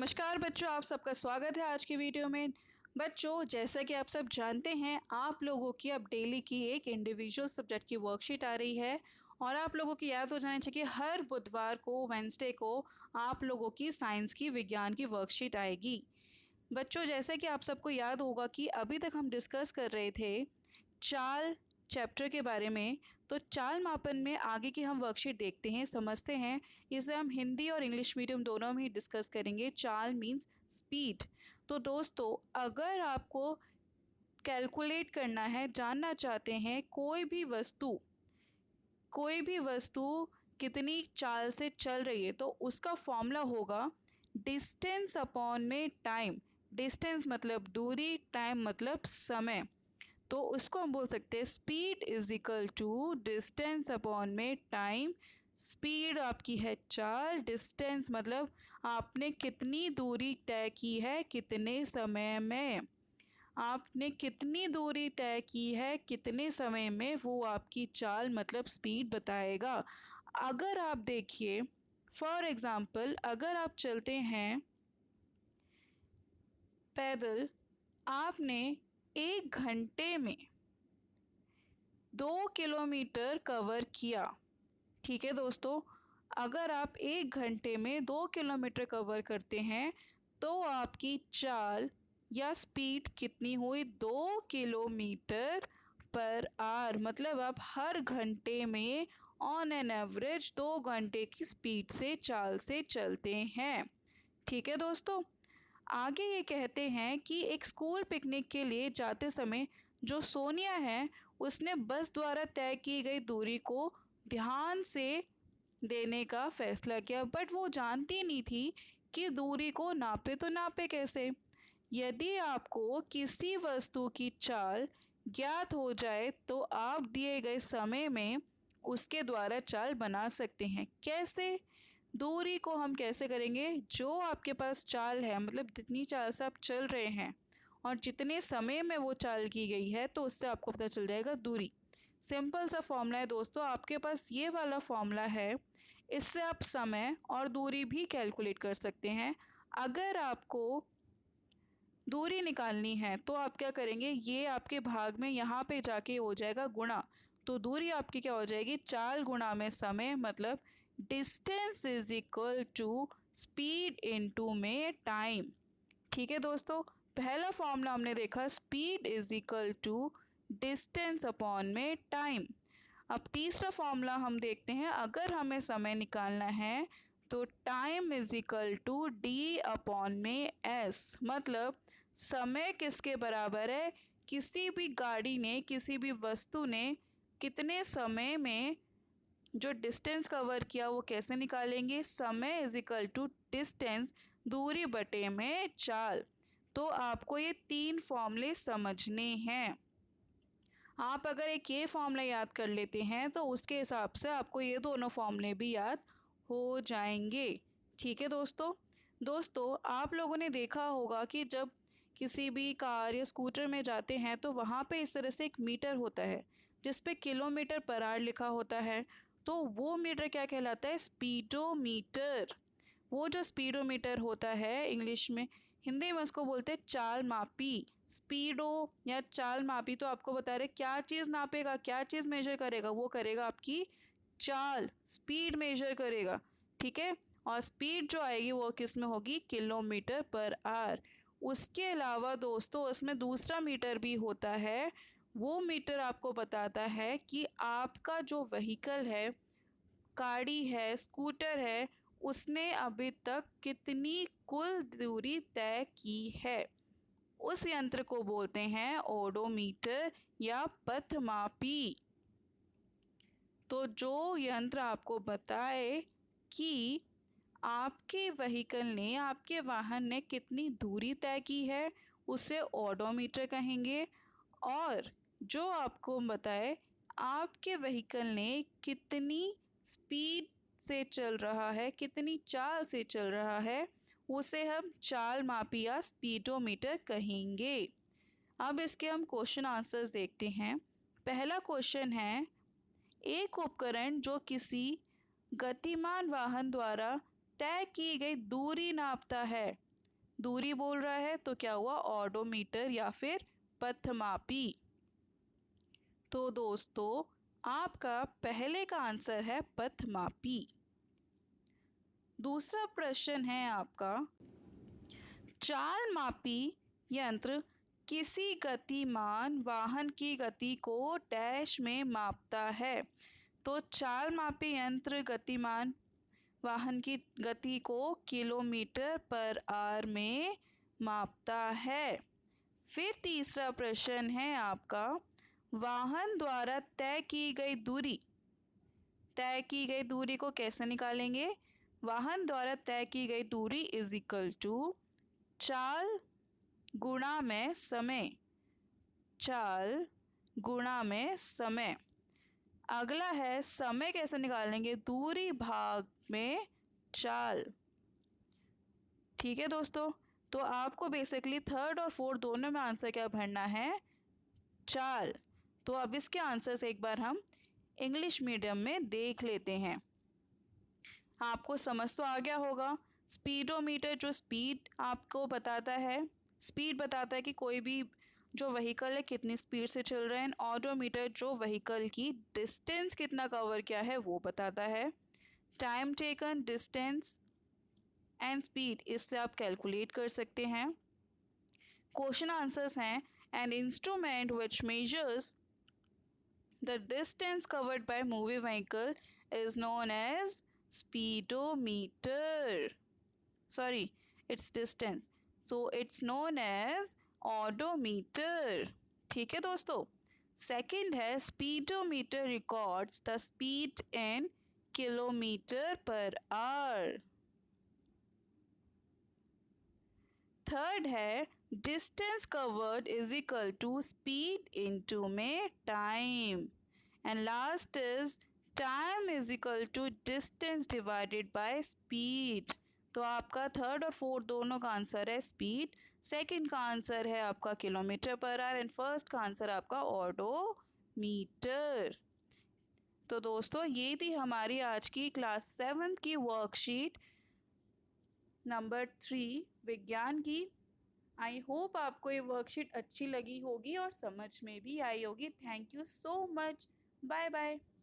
नमस्कार बच्चों, आप सबका स्वागत है आज की वीडियो में। बच्चों, जैसा कि आप सब जानते हैं, आप लोगों की अब डेली की एक इंडिविजुअल सब्जेक्ट की वर्कशीट आ रही है और आप लोगों की याद हो जाना चाहिए कि हर बुधवार को, वेंसडे को आप लोगों की साइंस की, विज्ञान की वर्कशीट आएगी। बच्चों, जैसे कि आप सबको याद होगा कि अभी तक हम डिस्कस कर रहे थे चाल चैप्टर के बारे में। तो चाल मापन में आगे की हम वर्कशीट देखते हैं, समझते हैं। इसे हम हिंदी और इंग्लिश मीडियम दोनों में ही डिस्कस करेंगे। चाल मीन्स स्पीड। तो दोस्तों, अगर आपको कैलकुलेट करना है, जानना चाहते हैं कोई भी वस्तु कितनी चाल से चल रही है, तो उसका फॉर्मूला होगा डिस्टेंस अपॉन में टाइम। डिस्टेंस मतलब दूरी, टाइम मतलब समय। तो उसको हम बोल सकते हैं speed is equal to distance upon में टाइम। स्पीड आपकी है चाल, डिस्टेंस मतलब आपने कितनी दूरी तय की है, कितने समय में। आपने कितनी दूरी तय की है, कितने समय में, वो आपकी चाल मतलब स्पीड बताएगा। अगर आप देखिए, फॉर एग्ज़ाम्पल, अगर आप चलते हैं पैदल, आपने 1 घंटे में 2 किलोमीटर कवर किया। ठीक है दोस्तों, अगर आप 1 घंटे में 2 किलोमीटर कवर करते हैं तो आपकी चाल या स्पीड कितनी हुई? 2 किलोमीटर पर आवर। मतलब आप हर घंटे में ऑन एन एवरेज 2 घंटे की स्पीड से, चाल से चलते हैं। ठीक है दोस्तों, आगे ये कहते हैं कि एक स्कूल पिकनिक के लिए जाते समय जो सोनिया है, उसने बस द्वारा तय की गई दूरी को ध्यान से देने का फैसला किया, बट वो जानती नहीं थी कि दूरी को नापे तो नापे कैसे। यदि आपको किसी वस्तु की चाल ज्ञात हो जाए तो आप दिए गए समय में उसके द्वारा चाल बना सकते हैं। कैसे? दूरी को हम कैसे करेंगे? जो आपके पास चाल है, मतलब जितनी चाल से आप चल रहे हैं और जितने समय में वो चाल की गई है, तो उससे आपको पता चल जाएगा दूरी। सिंपल सा फॉर्मूला है दोस्तों, आपके पास ये वाला फॉर्मूला है। इससे आप समय और दूरी भी कैलकुलेट कर सकते हैं। अगर आपको दूरी निकालनी है तो आप क्या करेंगे, ये आपके भाग में यहाँ पे जाके हो जाएगा गुणा। तो दूरी आपकी क्या हो जाएगी? चाल गुणा में समय, मतलब distance is equal to speed into में टाइम। ठीक है दोस्तों, पहला फॉर्मूला हमने देखा, speed is equal to distance upon में टाइम। अब तीसरा फॉर्मूला हम देखते हैं। अगर हमें समय निकालना है तो time is equal to D upon में एस। मतलब समय किसके बराबर है? किसी भी गाड़ी ने, किसी भी वस्तु ने कितने समय में जो डिस्टेंस कवर किया, वो कैसे निकालेंगे? समय इज इक्वल टू डिस्टेंस, दूरी बटे में चाल। तो आपको ये 3 फॉर्मूले समझने हैं। आप अगर एक ये फॉर्मूला याद कर लेते हैं तो उसके हिसाब से आपको ये दोनों फॉर्मूले भी याद हो जाएंगे। ठीक है दोस्तों, आप लोगों ने देखा होगा कि जब किसी भी कार या स्कूटर में जाते हैं तो वहाँ पे इस तरह से एक मीटर होता है जिस पे किलोमीटर पर आवर लिखा होता है। तो वो मीटर क्या कहलाता है? स्पीडोमीटर। वो जो स्पीडोमीटर होता है इंग्लिश में, हिंदी में उसको बोलते हैं चाल मापी। स्पीडो या चाल मापी तो आपको बता रहे क्या चीज़ नापेगा, क्या चीज़ मेजर करेगा? वो करेगा आपकी चाल, स्पीड मेजर करेगा। ठीक है, और स्पीड जो आएगी वो किस में होगी? Kilometre per hour. उसके अलावा दोस्तों, उसमें दूसरा मीटर भी होता है। वो मीटर आपको बताता है कि आपका जो व्हीकल है, गाड़ी है, स्कूटर है, उसने अभी तक कितनी कुल दूरी तय की है। उस यंत्र को बोलते हैं ओडोमीटर या पथमापी। तो जो यंत्र आपको बताए कि आपके व्हीकल ने, आपके वाहन ने कितनी दूरी तय की है, उसे ओडोमीटर कहेंगे। और जो आपको बताए आपके व्हीकल ने कितनी स्पीड से चल रहा है, कितनी चाल से चल रहा है, उसे हम चाल मापी या स्पीडोमीटर कहेंगे। अब इसके हम क्वेश्चन आंसर्स देखते हैं। पहला क्वेश्चन है, एक उपकरण जो किसी गतिमान वाहन द्वारा तय की गई दूरी नापता है, दूरी बोल रहा है तो क्या हुआ, ओडोमीटर या फिर पथमापी। तो दोस्तों आपका पहले का आंसर है पथमापी। दूसरा प्रश्न है आपका, चाल मापी यंत्र किसी गतिमान वाहन की गति को डैश में मापता है। तो चाल मापी यंत्र गतिमान वाहन की गति को किलोमीटर पर आवर में मापता है। फिर तीसरा प्रश्न है आपका, वाहन द्वारा तय की गई दूरी को कैसे निकालेंगे। वाहन द्वारा तय की गई दूरी इज इक्वल टू चाल गुणा में समय। चाल गुणा में समय। अगला है समय कैसे निकालेंगे, दूरी भाग में चाल। ठीक है दोस्तों, तो आपको बेसिकली थर्ड और फोर्थ दोनों में आंसर क्या भरना है, चाल। तो अब इसके आंसर्स एक बार हम इंग्लिश मीडियम में देख लेते हैं। आपको समझ तो आ गया होगा। स्पीडोमीटर जो स्पीड आपको बताता है, स्पीड बताता है कि कोई भी जो व्हीकल है कितनी स्पीड से चल रहे हैं। ऑडोमीटर जो व्हीकल की डिस्टेंस कितना कवर किया है वो बताता है। Time taken, distance and speed, इससे आप कैलकुलेट कर सकते हैं। क्वेश्चन आंसर्स हैं, an instrument which measures the distance covered by moving vehicle is known as speedometer. Sorry, its distance. So it's known as odometer. ठीक है दोस्तों। सेकंड है, speedometer records the speed in kilometre per hour. Third है, distance covered is equal to speed into में time. And last is time is equal to distance divided by speed. तो आपका third और fourth दोनों का answer है speed, second का answer है आपका kilometre per hour and first का आंसर आपका ऑडोमीटर। तो दोस्तों ये थी हमारी आज की क्लास 7 की वर्कशीट नंबर 3 विज्ञान की। आई होप आपको ये वर्कशीट अच्छी लगी होगी और समझ में भी आई होगी। Thank you so much. Bye bye.